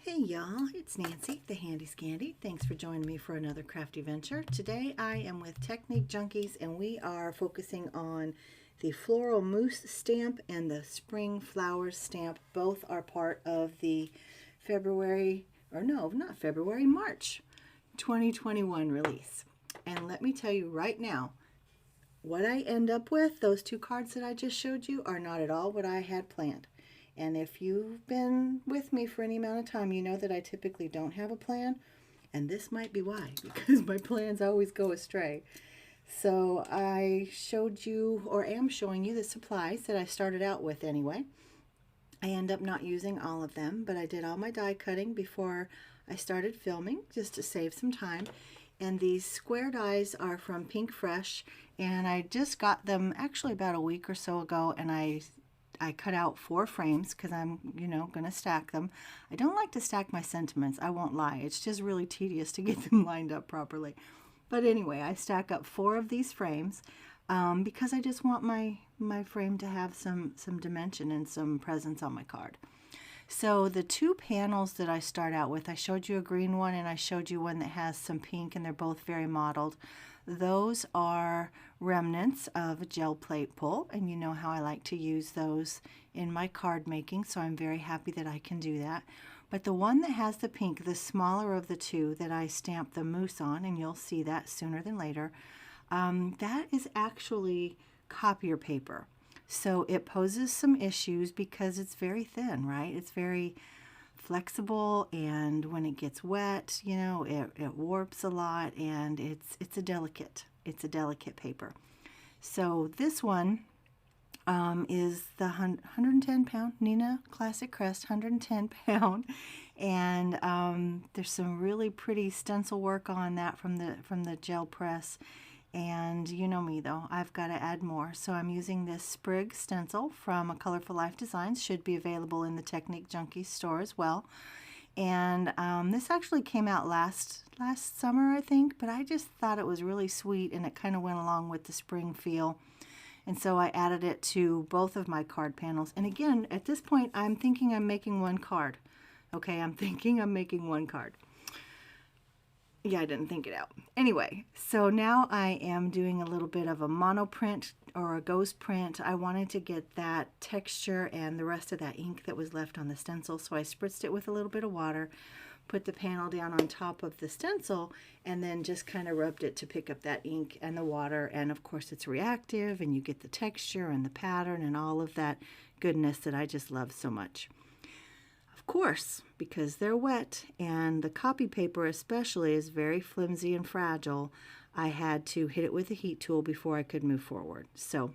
Hey y'all, it's Nancy, the Handy Scandy. Thanks for joining me for another crafty venture. Today I am with Technique Junkies and we are focusing on the Floral Mousse stamp and the Spring Flowers stamp. Both are part of the March 2021 release. And let me tell you right now, what I end up with, those two cards that I just showed you, are not at all what I had planned. And if you've been with me for any amount of time, you know that I typically don't have a plan. And this might be why, because my plans always go astray. So I showed you, or am showing you, the supplies that I started out with anyway. I end up not using all of them, but I did all my die cutting before I started filming, just to save some time. And these square dies are from Pink Fresh, and I just got them actually about a week or so ago, and I cut out 4 frames because I'm, going to stack them. I don't like to stack my sentiments, I won't lie. It's just really tedious to get them lined up properly. But anyway, I stack up 4 of these frames because I just want my frame to have some dimension and some presence on my card. So the 2 panels that I start out with, I showed you a green one and I showed you one that has some pink, and they're both very mottled. Those are remnants of a gel plate pull, and you know how I like to use those in my card making, so I'm very happy that I can do that. But the one that has the pink, the smaller of the 2 that I stamped the mousse on, and you'll see that sooner than later, that is actually copier paper. So it poses some issues because it's very thin, right? It's very flexible, and when it gets wet, it warps a lot, and it's a delicate paper. So this one is the 110 pound Nina Classic Crest, 110 pound, and there's some really pretty stencil work on that from the gel press. And you know me though, I've got to add more. So I'm using this sprig stencil from A Colorful Life Designs. Should be available in the Technique Junkies store as well. And this actually came out last summer, I think, but I just thought it was really sweet and it kind of went along with the spring feel. And so I added it to both of my card panels. And again, at this point, I'm thinking I'm making one card. Okay, I'm thinking I'm making one card. Yeah, I didn't think it out. Anyway, so now I am doing a little bit of a mono print or a ghost print. I wanted to get that texture and the rest of that ink that was left on the stencil, so I spritzed it with a little bit of water, put the panel down on top of the stencil, and then just kind of rubbed it to pick up that ink and the water. And of course it's reactive, and you get the texture and the pattern and all of that goodness that I just love so much. Of course, because they're wet and the copy paper especially is very flimsy and fragile, I had to hit it with a heat tool before I could move forward. So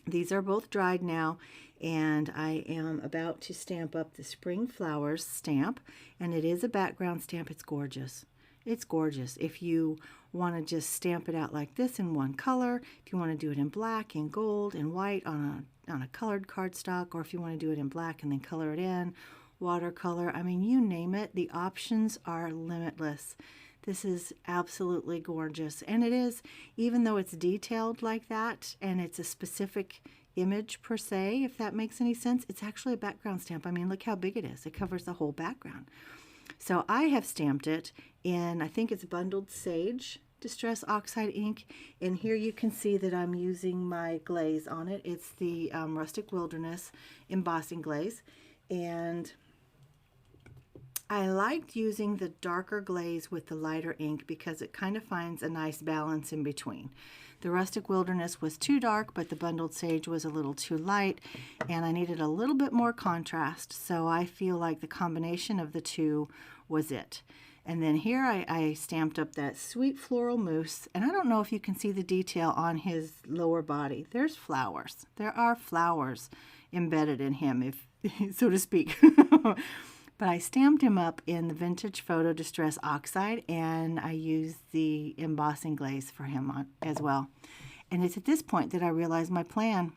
these are both dried now, and I am about to stamp up the Spring Flowers stamp, and it is a background stamp. It's gorgeous. It's gorgeous. If you want to just stamp it out like this in one color, if you want to do it in black, in gold, in white on a colored cardstock, or if you want to do it in black and then color it in, watercolor, I mean, you name it, the options are limitless. This is absolutely gorgeous. And it is, even though it's detailed like that and it's a specific image per se, if that makes any sense, it's actually a background stamp. I mean, look how big it is. It covers the whole background. So I have stamped it in, I think it's Bundled Sage Distress Oxide ink, and here you can see that I'm using my glaze on it. It's the Rustic Wilderness embossing glaze, and I liked using the darker glaze with the lighter ink because it kind of finds a nice balance in between. The Rustic Wilderness was too dark, but the Bundled Sage was a little too light, and I needed a little bit more contrast, so I feel like the combination of the two was it. And then here I stamped up that sweet floral mousse, and I don't know if you can see the detail on his lower body. There's flowers. There are flowers embedded in him, if so to speak. But I stamped him up in the Vintage Photo Distress Oxide, and I used the embossing glaze for him as well. And it's at this point that I realized my plan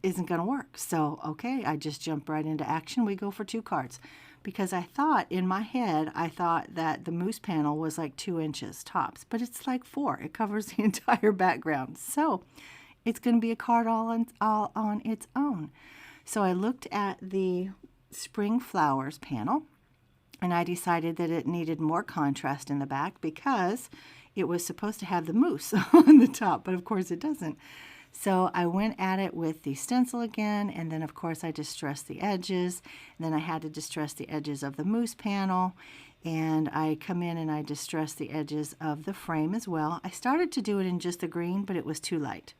isn't going to work. So, okay, I just jump right into action. We go for 2 cards. Because I thought, in my head, I thought that the mousse panel was like 2 inches tops. But it's like 4. It covers the entire background. So, it's going to be a card all on its own. So I looked at the Spring Flowers panel, And I decided that it needed more contrast in the back because it was supposed to have the moose on the top, but of course it doesn't. So I went at it with the stencil again, and then of course I distressed the edges, and then I had to distress the edges of the moose panel, and I come in and I distress the edges of the frame as well. I started to do it in just the green, but it was too light.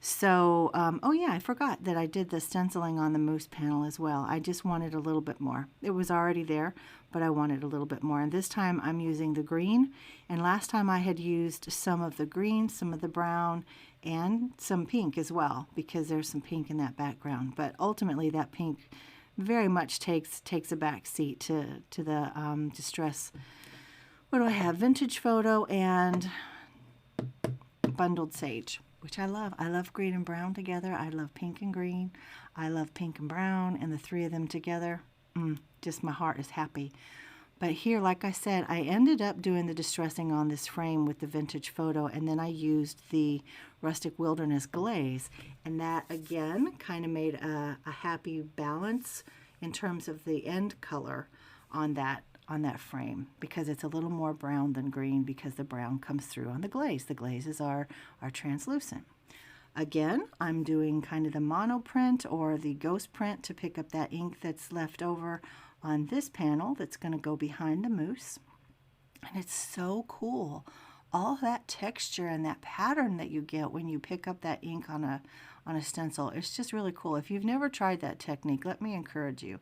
So, oh yeah, I forgot that I did the stenciling on the moose panel as well. I just wanted a little bit more. It was already there, but I wanted a little bit more. And this time I'm using the green. And last time I had used some of the green, some of the brown, and some pink as well, because there's some pink in that background. But ultimately that pink very much takes a back seat to the distress. What do I have? Vintage Photo and Bundled Sage, which I love. I love green and brown together. I love pink and green. I love pink and brown, and the three of them together, just my heart is happy. But here, like I said, I ended up doing the distressing on this frame with the Vintage Photo, and then I used the Rustic Wilderness glaze, and that again kind of made a happy balance in terms of the end color on that frame, because it's a little more brown than green, because the brown comes through on the glaze. The glazes are translucent. Again, I'm doing kind of the mono print or the ghost print to pick up that ink that's left over on this panel that's going to go behind the moose. And it's so cool. All that texture and that pattern that you get when you pick up that ink on a stencil, it's just really cool. If you've never tried that technique, let me encourage you.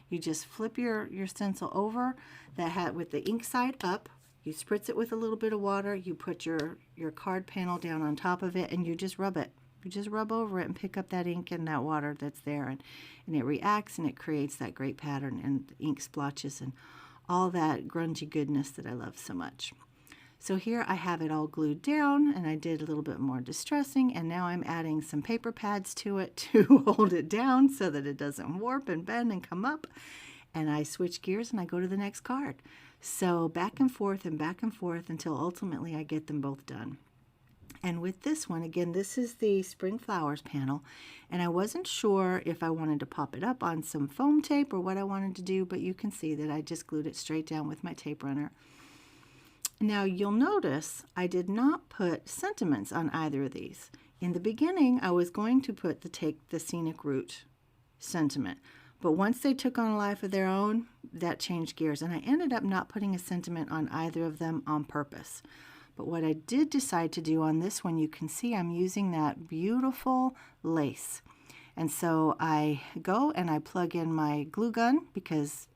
You just flip your stencil over that hat with the ink side up. You spritz it with a little bit of water. You put your card panel down on top of it, and you just rub it. You just rub over it and pick up that ink and that water that's there, and it reacts and it creates that great pattern and ink splotches and all that grungy goodness that I love so much. So here I have it all glued down, and I did a little bit more distressing, and now I'm adding some paper pads to it to hold it down so that it doesn't warp and bend and come up. And I switch gears and I go to the next card. So back and forth until ultimately I get them both done. And with this one, again, this is the Spring Flowers panel, and I wasn't sure if I wanted to pop it up on some foam tape or what I wanted to do, but you can see that I just glued it straight down with my tape runner. Now you'll notice I did not put sentiments on either of these. In the beginning, I was going to put the Take the Scenic Route sentiment, but once they took on a life of their own, that changed gears, and I ended up not putting a sentiment on either of them on purpose. But what I did decide to do on this one, you can see I'm using that beautiful lace. And so I go and I plug in my glue gun, because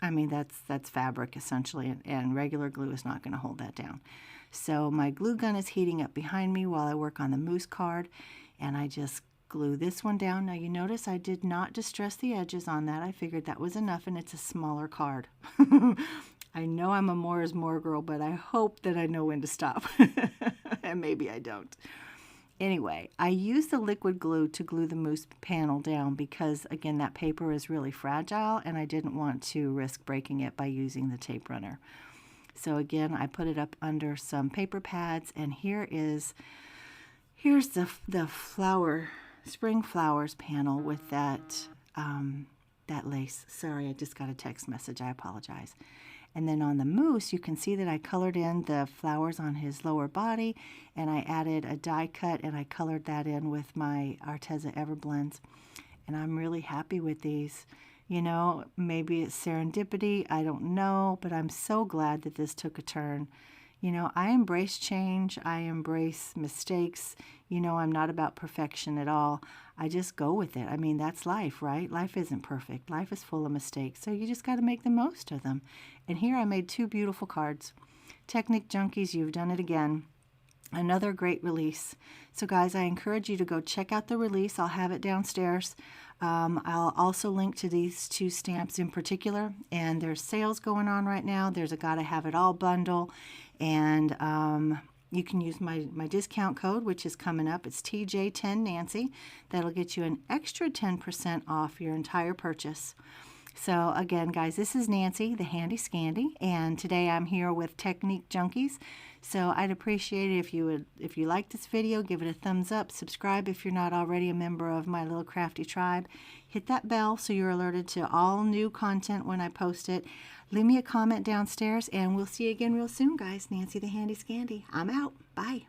I mean that's fabric essentially, and regular glue is not going to hold that down. So my glue gun is heating up behind me while I work on the moose card, and I just glue this one down. Now you notice I did not distress the edges on that. I figured that was enough, and it's a smaller card. I know I'm a more is more girl, but I hope that I know when to stop. And maybe I don't. Anyway, I used the liquid glue to glue the moose panel down because, again, that paper is really fragile, and I didn't want to risk breaking it by using the tape runner. So again, I put it up under some paper pads, and here's the Spring Flowers panel with that lace. Sorry, I just got a text message. I apologize. And then on the moose, you can see that I colored in the flowers on his lower body, and I added a die cut, and I colored that in with my Arteza Everblends. And I'm really happy with these. You know, maybe it's serendipity, I don't know, but I'm so glad that this took a turn. You know, I embrace change, I embrace mistakes. You know, I'm not about perfection at all. I just go with it. I mean, that's life, right? Life isn't perfect. Life is full of mistakes, so you just got to make the most of them. And here I made two beautiful cards. Technique Junkies, you've done it again. Another great release. So guys, I encourage you to go check out the release. I'll have it downstairs. I'll also link to these two stamps in particular, and there's sales going on right now. There's a Gotta Have It All bundle, and you can use my discount code, which is coming up. It's TJ10Nancy. That'll get you an extra 10% off your entire purchase. So again, guys, this is Nancy, the Handy Scandy, and today I'm here with Technique Junkies. So I'd appreciate it if you like this video, give it a thumbs up, subscribe if you're not already a member of my little crafty tribe. Hit that bell so you're alerted to all new content when I post it. Leave me a comment downstairs, and we'll see you again real soon, guys. Nancy, the Handy Scandy. I'm out. Bye.